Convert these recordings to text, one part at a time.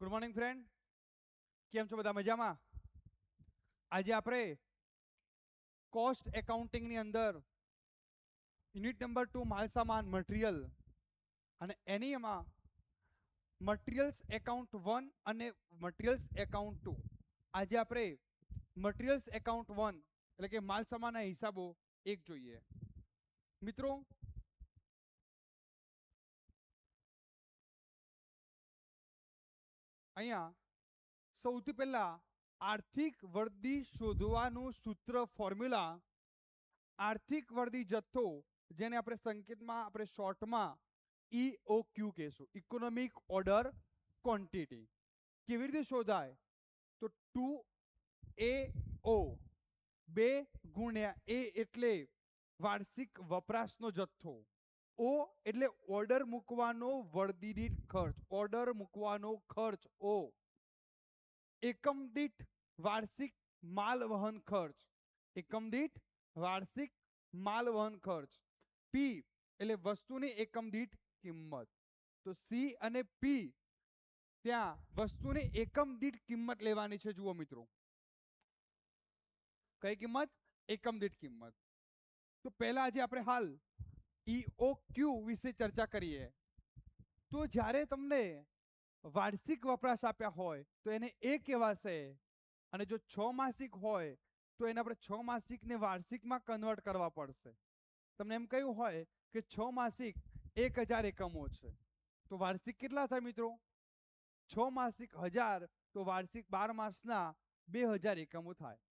Good morning friend, કેમ છો બધા? મજામાં? આજે આપણે કોસ્ટ એકાઉન્ટિંગની અંદર યુનિટ નંબર 2 માલસામાન મટીરિયલ અને એની એમાં મટીરિયલ્સ એકાઉન્ટ 1 અને મટીરિયલ્સ એકાઉન્ટ 2. આજે આપણે મટીરિયલ્સ એકાઉન્ટ 1 એટલે કે માલસામાનના હિસાબો એક જોઈએ. મિત્રો, અહીંયા સૌથી પહેલા આર્થિક વર્દી શોધવાનું સૂત્ર ફોર્મ્યુલા આર્થિક વર્દી જથ્થો, જેને આપણે સંકેતમાં આપણે શોર્ટમાં EOQ કહેશું, ઇકોનોમિક ઓર્ડર ક્વોન્ટિટી. કેવી રીતે શોધાય? તો 2AO 2 ગુણ્યા A એટલે વાર્ષિક વપરાશનો જથ્થો, O એટલે ઓર્ડર મૂકવાનો વર્દી દીઠ ખર્ચ, ઓર્ડર મૂકવાનો ખર્ચ O, એકમ દીઠ વાર્ષિક માલ વહન ખર્ચ, એકમ દીઠ વાર્ષિક માલ વહન ખર્ચ, P એટલે વસ્તુની એકમ દીઠ કિંમત. તો C અને P ત્યાં વસ્તુની એકમ દીઠ કિંમત લેવાની છે. જુઓ મિત્રો, કઈ કિંમત? એકમ દીઠ કિંમત. તો પહેલા આજે આપણે હાલ EOQ વિશે ચર્ચા કરીએ. તો જ્યારે તમને વાર્ષિક વપરાશ આપ્યા હોય તો એને એ કહેવાશે, અને જો 6 માસિક હોય તો એને આપણે 6 માસિકને વાર્ષિકમાં કન્વર્ટ કરવા પડશે. તમને એમ કહ્યું હોય કે 6 માસિક 1000 એકમો છે, તો વાર્ષિક કેટલા થાય મિત્રો? 6 માસિક 1000, તો વાર્ષિક 12 માસના 2000 એકમો થાય.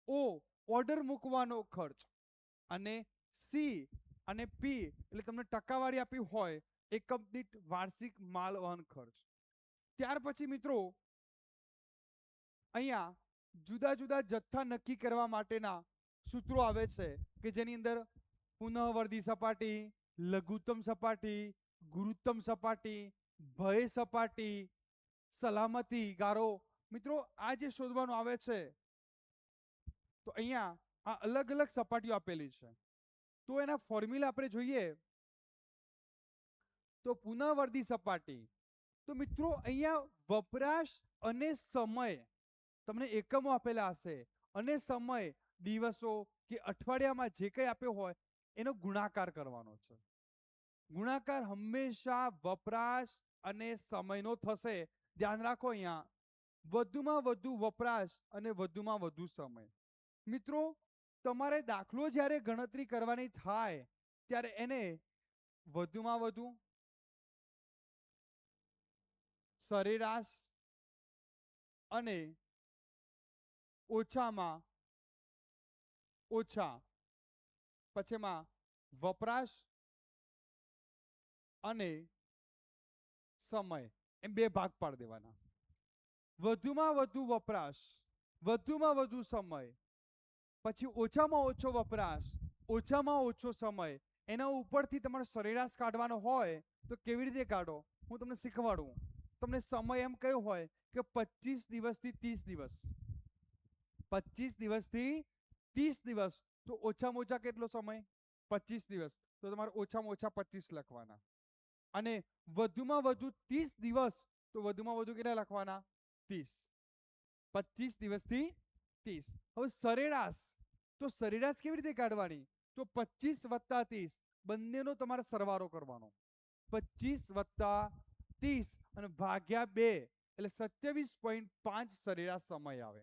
O ઓર્ડર મૂકવાનો ખર્ચ, અને C અને P એટલે તમને ટકાવારી આપી હોય એકમ દીઠ વાર્ષિક માલ વહન ખર્ચ. ત્યાર પછી મિત્રો અહીંયા જુદા જુદા જથ્થા નક્કી કરવા માટેના સૂત્રો આવે છે, કે જેની અંદર પુનઃવર્તી સપાટી, લઘુત્તમ સપાટી, ગુરુત્તમ સપાટી, ભય સપાટી, સલામતી ગારો. મિત્રો, આ જે શોધવાનું આવે છે, તો અહીંયા આ અલગ અલગ સપાટીઓ આપેલી છે. તો એના ફોર્મ્યુલા આપણે જોઈએ તો પુનઃવર્તી સપાટી, તો મિત્રો અહીંયા વપરાશ અને સમય, તમને એકમો આપેલા હશે, અને સમય દિવસો કે અઠવાડિયામાં જે કંઈ આપ્યો હોય એનો ગુણાકાર કરવાનો છે. ગુણાકાર હંમેશા વપરાશ અને સમયનો થશે. ધ્યાન રાખો, અહીંયા વધુમાં વધુ વપરાશ અને વધુમાં વધુ સમય. મિત્રો, તમારે દાખલો જ્યારે ગણતરી કરવાની થાય ત્યારે એને વધુમાં વધુ, સરેરાશ અને ઓછામાં ઓછા, પછીમાં વપરાશ અને સમય, એમ બે ભાગ પાડી દેવાના. વધુમાં વધુ વપરાશ, વધુમાં વધુ સમય, પછી ઓછામાં ઓછો વપરાશ, ઓછામાં ઓછો સમય. એના ઉપરથી તમારે સરેરાશ કાઢવાનો હોય તો કેવી રીતે કાઢો હું તમને શીખવાડું. તમને સમય એમ કહ્યું હોય કે 25 દિવસથી 30 દિવસ, 25 દિવસથી 30 દિવસ, તો ઓછામાં ઓછા કેટલો સમય? 25 દિવસ, તો તમારે ઓછામાં ઓછા 25 લખવાના. અને વધુમાં વધુ 30 દિવસ, તો વધુમાં વધુ કેટલા લખવાના? 30. 25 દિવસથી 30. હવે સરેરાશ, તો સરેરાશ કેવી રીતે કાઢવાની? તો 25 વત્તા 30 બંનેનો તમારે સરવાળો કરવાનો. 25 વત્તા 30 અને ભાગ્યા 2 એટલે 27.5 સરેરાશ સમય આવે.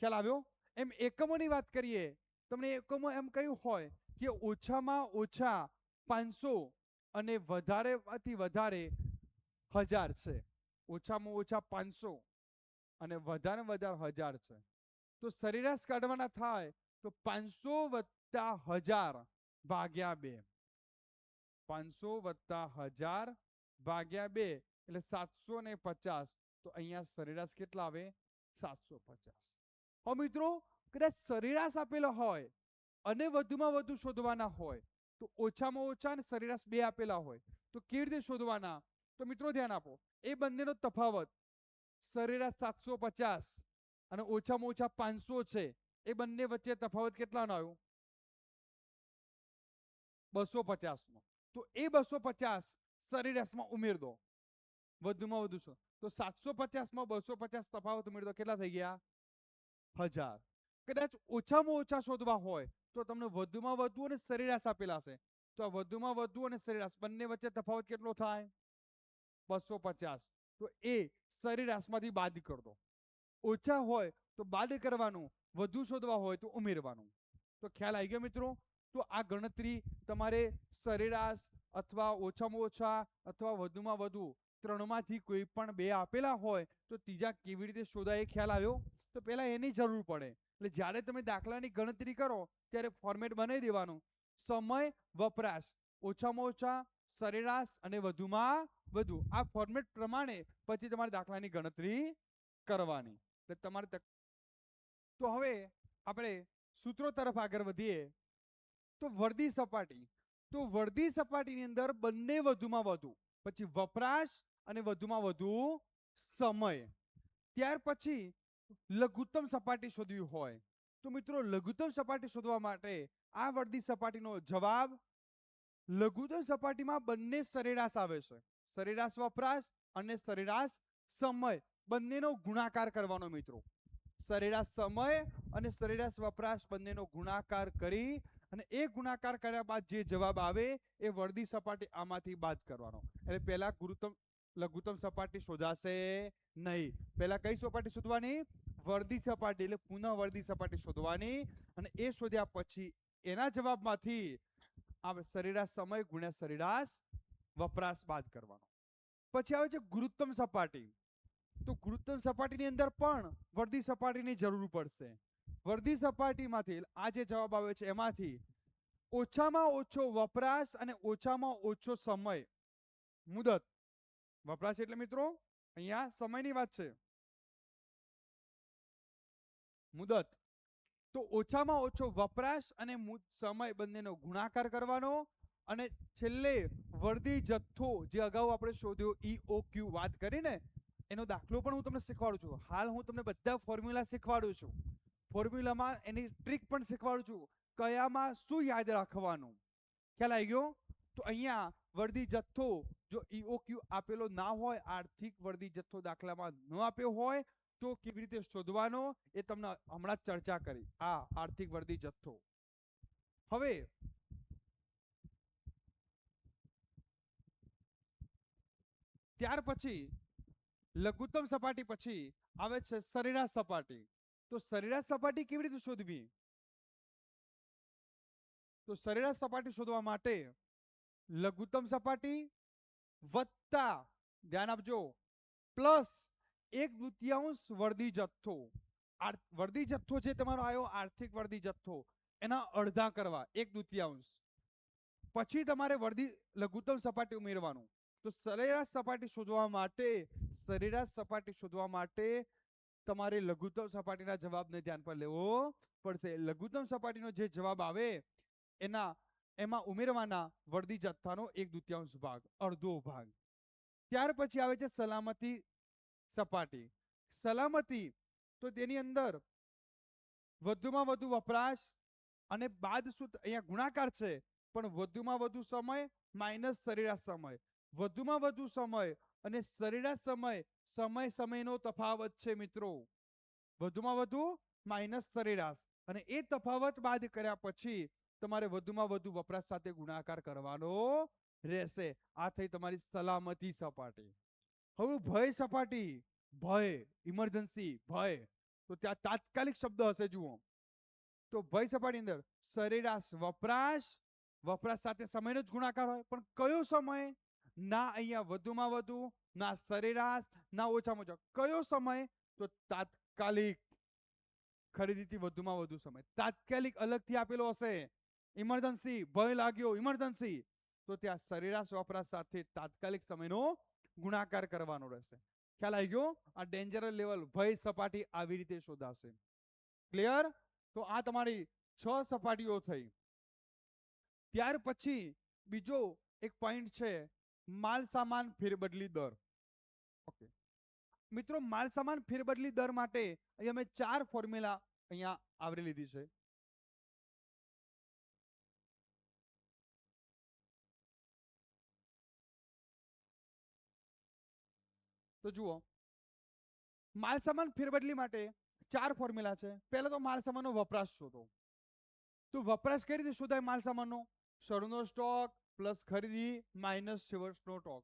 ખ્યાલ આવ્યો? એમ એકમોની વાત કરીએ, તમને એકમો એમ કહ્યું હોય કે ઓછામાં ઓછા 500 અને વધારેથી વધારે 1000 છે. ઓછામાં ઓછા 500 અને વધારે વધારે 1000 છે. તો સરેરાશ કાઢવાના થાય તો 500 વત્તા 1000 ભાગ્યા 2, 500 વત્તા 1000 ભાગ્યા 2 એટલે 750. તો અહીંયા સરેરાશ કેટલા આવે? 750. હવે મિત્રો, કદાચ સરેરાશ આપેલો હોય અને વધુમાં વધુ શોધવાના હોય તો ઓછામાં ઓછા અને સરેરાશ બે આપેલા હોય તો કેવી રીતે શોધવાના? તો મિત્રો ધ્યાન આપો, એ બંનેનો તફાવત સરેરાશ 750 અને ઓછામાં ઓછા 500 છે, એ બંને વચ્ચે તફાવત કેટલાનો આવ્યો? 250 નો. તો એ 250 સરેરાશમાં ઉમેર દો. વધુમાં વધુ તો 750 માં 250 તફાવત ઉમેરો તો કેટલા થઈ ગયા? 1000. કદાચ ઓછામાં ઓછા શોધવા હોય તો તમને વધુમાં વધુ અને સરેરાશ આપેલા છે. તો આ વધુમાં વધુ અને સરેરાશ બંને વચ્ચે તફાવત કેટલો થાય? 250. તો એ સરેરાશમાંથી બાદ કરી દો. ઓછા હોય તો બાદ કરવાનું, વધુ શોધવા હોય તો ઉમેરવાનું. તો ખ્યાલ આવી ગયો મિત્રો? તો આ ગણતરી તમારે સરેરાશ અથવા ઓછામાં ઓછા અથવા વધુમાં વધુ ત્રણમાંથી કોઈ પણ બે આપેલા હોય તો ત્રીજા કેવી રીતે શોધાય એ ખ્યાલ આવ્યો? તો પહેલા એની જરૂર પડે. એટલે જ્યારે તમે દાખલાની ગણતરી કરો ત્યારે ફોર્મેટ બનાવી દેવાનું. સમય, વપરાશ, ઓછામાં ઓછા, સરેરાશ અને વધુમાં વધુ. આ ફોર્મેટ પ્રમાણે પછી તમારે દાખલાની ગણતરી કરવાની. એટલે તમારે તો હવે આપણે સૂત્રો તરફ આગળ વધીએ. તો વર્ધી સપાટી, તો વર્ધી સપાટીની અંદર બંને વધુમાં વધુ, પછી વપરાશ અને વધુમાં વધુ સમય. ત્યાર પછી લઘુત્તમ સપાટી શોધવી હોય તો મિત્રો લઘુત્તમ સપાટી શોધવા માટે આ વર્ધી સપાટીનો જવાબ, લઘુત્તમ સપાટીમાં બંને સરેરાશ આવે છે. સરેરાશ વપરાશ અને સરેરાશ સમય બંનેનો ગુણાકાર કરવાનો મિત્રો. સરેરાશ સમય અને સરેરાશ વપરાશ બંનેનો ગુણાકાર કરી અને એ ગુણાકાર કર્યા બાદ જે જવાબ આવે એ વર્ધી સપાટી આમાંથી બાદ કરવાનો. એટલે પહેલા લઘુત્તમ સપાટી શોધાશે નહીં. પહેલા કઈ સપાટી શોધવાની? વર્ધી સપાટી, એટલે પુનઃ વર્ધી સપાટી શોધવાની. અને એ શોધ્યા પછી એના જવાબમાંથી આ સરેરાશ સમય ગુણ્યા સરેરાશ વપરાશ બાદ કરવાનો. પછી આવે છે ગુરુત્તમ સપાટી. તો ગુરુત્તમ સપાટીની અંદર પણ વર્ધી સપાટીની જરૂર પડશે. વર્ધી સપાટીમાંથી આ જે જવાબ આવે છે એમાંથી ઓછામાં ઓછો વપરાશ અને ઓછામાં ઓછો સમય મુદત. વપરાશ એટલે મિત્રો અહીંયા સમયની વાત છે. મુદત. તો ઓછામાં ઓછો વપરાશ અને સમય બંનેનો ગુણાકાર કરવાનો. અને છેલ્લે વર્ધી જથ્થો જે અગાઉ આપણે શોધ્યો EOQ વાત કરીને એનો દાખલો પણ હું તમને શીખવાડું છું. હાલ હું તમને બધા ફોર્મ્યુલા શીખવાડું છું. ફોર્મ્યુલામાં એની ટ્રીક પણ શીખવાડું છું. કયામાં શું યાદ રાખવાનું, ખ્યાલ આવી ગયો? તો અહીંયા વર્ધી જથ્થો જો EOQ આપેલો ના હોય, આર્થિક વર્ધી જથ્થો દાખલામાં ન આપ્યો હોય તો કેવી રીતે શોધવાનો એ તમને હમણાં ચર્ચા કરી. આ આર્થિક વર્ધી જથ્થો. હવે ત્યાર પછી લઘુત્તમ સપાટી પછી આવે છે સરેરાશ સપાટી. તો સરેરાશ સપાટી કેવી રીતે શોધવી? તો સરેરાશ સપાટી શોધવા માટે લઘુત્તમ સપાટી વત્તા, ધ્યાન આપજો, પ્લસ 1/2 વર્ધી જથ્થો. વર્ધી જથ્થો જે તમારો આવ્યો આર્થિક વર્ધી જથ્થો એના અડધા કરવા 1/2. પછી તમારે વર્ધી લઘુત્તમ સપાટી ઉમેરવાનું. તો સરેરાશ સપાટી શોધવા માટે તમારે લઘુત્તમ સપાટીના જવાબને ધ્યાન પર લેવો પડશે. લઘુત્તમ સપાટીનો જે જવાબ આવે એમાં ઉમેરવાના વર્ધી જથ્થાનો 1/2 ભાગ, અડધો ભાગ. ત્યાર પછી આવે છે સલામતી સપાટી. સલામતી તો તેની અંદર વધુમાં વધુ વપરાશ અને બાદ શું અહીંયા ગુણાકાર છે પણ વધુમાં વધુ સમય માઇનસ સરેરાશ સમય. વધુમાં વધુ સમય અને સરેરાશ સમયનો તફાવત છે મિત્રો. વધુમાં વધુ માઇનસ સરેરાશ અને એ તફાવત બાદ કર્યા પછી તમારે વધુમાં વધુ વપરાશ સાથે ગુણાકાર કરવાનો રહેશે. આ થઈ તમારી સલામતી સપાટી. હવે ભય સપાટી, ભય, ઇમરજન્સી, ભય. તો ત્યાં તાત્કાલિક શબ્દ હશે, જુઓ. તો ભય સપાટી અંદર સરેરાશ વપરાશ સાથે સમયનો જ ગુણાકાર હોય, પણ કયો સમય? ના અહીંયા વધુમાં વધુ, ના સરેરાશ, ના ઓછામાં ઓછા. કયો સમય? તો તાત્કાલિક. ખરીદીથી વધુમાં વધુ સમય. તાત્કાલિક અલગથી આપેલો હશે. ઇમરજન્સી, ભય લાગ્યો, ઇમરજન્સી. તો ત્યાં સરેરાશ વપરાશ સાથે તાત્કાલિક સમયનો ગુણાકાર કરવાનો રહેશે. ખ્યાલ આવી ગયો? આ ડેન્જરસ લેવલ ભય સપાટી આવી રીતે શોધાશે. ક્લિયર? તો આ તમારી 6 સપાટીઓ થઈ. ત્યાર પછી બીજો એક પોઈન્ટ છે માલ સામાન ફેરબદલી દર. ઓકે મિત્રો, માલ સામાન ફેરબદલી દર માટે અહીંયા મેં 4 ફોર્મ્યુલા અહીંયા આવરી લીધી છે. તો જુઓ, માલસામાન ફેરબદલી માટે 4 ફોર્મ્યુલા છે. પહેલા તો માલસામાનનો વપરાશ શોધો. તો વપરાશ કઈ રીતે શોધાય માલસામાનનો? શરૂનો સ્ટોક પ્લસ ખરીદી માઇનસ છેવટનો સ્ટોક.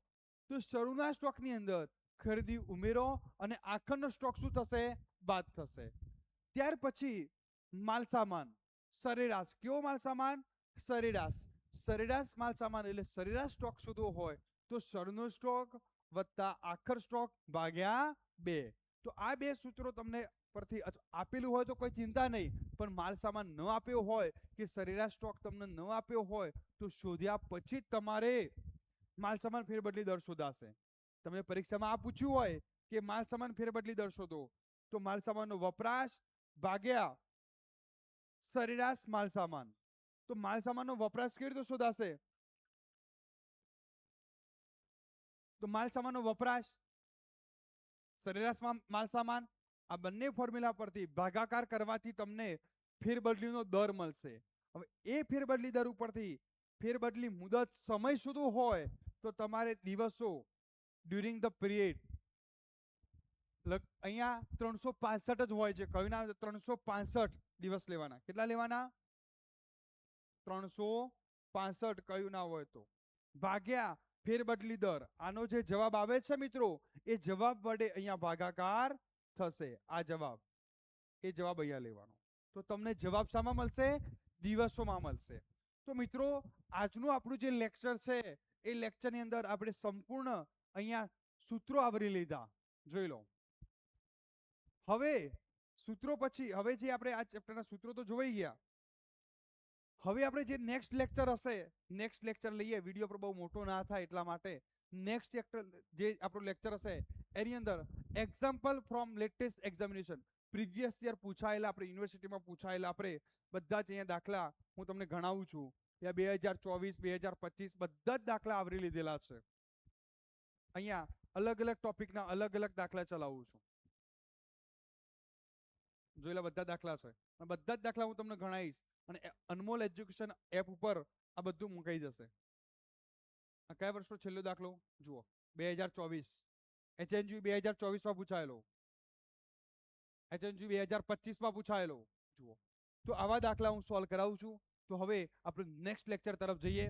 તો શરૂના સ્ટોકની અંદર ખરીદી ઉમેરો અને આખરનો સ્ટોક શું થશે? બાદ થશે. ત્યાર પછી માલસામાન સરેરાશ. કેવો માલસામાન? સરેરાશ. સરેરાશ માલસામાન એટલે સરેરાશ સ્ટોક શોધવો હોય તો શરૂનો સ્ટોક વત્તા આખર સ્ટોક ભાગ્યા 2. તો આ બે સૂત્રો તમને પરથી આપેલું હોય તો કોઈ ચિંતા નહીં, પણ માલસામાન ન આપ્યો હોય કે સરેરાશ સ્ટોક તમને ન આપ્યો હોય તો શોધ્યા પછી જ તમારે માલસામાન ફેરબદલી દર શોધાશે. તમને પરીક્ષામાં આ પૂછ્યું હોય કે માલસામાન ફેરબદલી દર શોધો, તો માલસામાનનો વપરાશ ભાગ્યા સરેરાશ માલસામાન. તો માલસામાનનો વપરાશ કેવી રીતે શોધાશે? તો માલસામાનનો વપરાશ સરેરાશ માલસામાન, આ બંને ફોર્મ્યુલા પરથી ભાગાકાર કરવાથી તમને ફેરબદલીનો દર મળશે. હવે એ ફેરબદલી દર ઉપરથી ફેરબદલી મુદત સમય શોધવો હોય તો તમારે દિવસો ડ્યુરિંગ ધ પીરિયડ અહીંયા 365 જ હોય છે. કયું ના 365 દિવસ લેવાના. કેટલા લેવાના? 365 કયું ના હોય તો ભાગ્યા ફેરબદલી દર. આનો જે જવાબ આવે છે મિત્રો, એ જવાબ વડે અહીંયા ભાગાકાર થશે. આ જવાબ, એ જવાબ અહીંયા લેવાનો. તો તમને જવાબ શામાં મળશે? દિવસોમાં મળશે. તો મિત્રો આજનું આપણું જે લેક્ચર છે એ લેક્ચરની અંદર આપણે સંપૂર્ણ અહીંયા સૂત્રો આવરી લીધા. જોઈ લો. હવે સૂત્રો પછી હવે જે આપણે આ ચેપ્ટરના સૂત્રો તો જોઈ ગયા. હવે આપણે જે નેક્સ્ટ લેક્ચર હશે, નેક્સ્ટ લેક્ચર લઈએ. વિડીયો પર બહુ મોટો ના થાય એટલા માટે નેક્સ્ટ જે આપણો લેક્ચર હશે એની અંદર example from latest examination, previous year પૂછાયેલા, આપણે યુનિવર્સિટીમાં પૂછાયેલા આપણે બધા જ અહીંયા દાખલા હું તમને ગણાવું છું. ત્યાં 2024 2025 બધા જ દાખલા આવરી લીધેલા છે. અહીંયા અલગ અલગ ટોપિકના અલગ અલગ દાખલા ચલાવું છું. જોયેલા બધા દાખલા છે. બધા જ દાખલા હું તમને ગણાવીશ અને અનમોલ એજ્યુકેશન એપ ઉપર આ બધું મુકાઈ જશે. આ કયા વર્ષનો છેલ્લો દાખલો જુઓ? 2024. HNG 2024 માં પૂછાયેલો, HNG 2025 માં પૂછાયેલો. જુઓ, તો આવા દાખલા હું સોલ્વ કરાવું છું. તો હવે આપણે નેક્સ્ટ લેક્ચર તરફ જઈએ.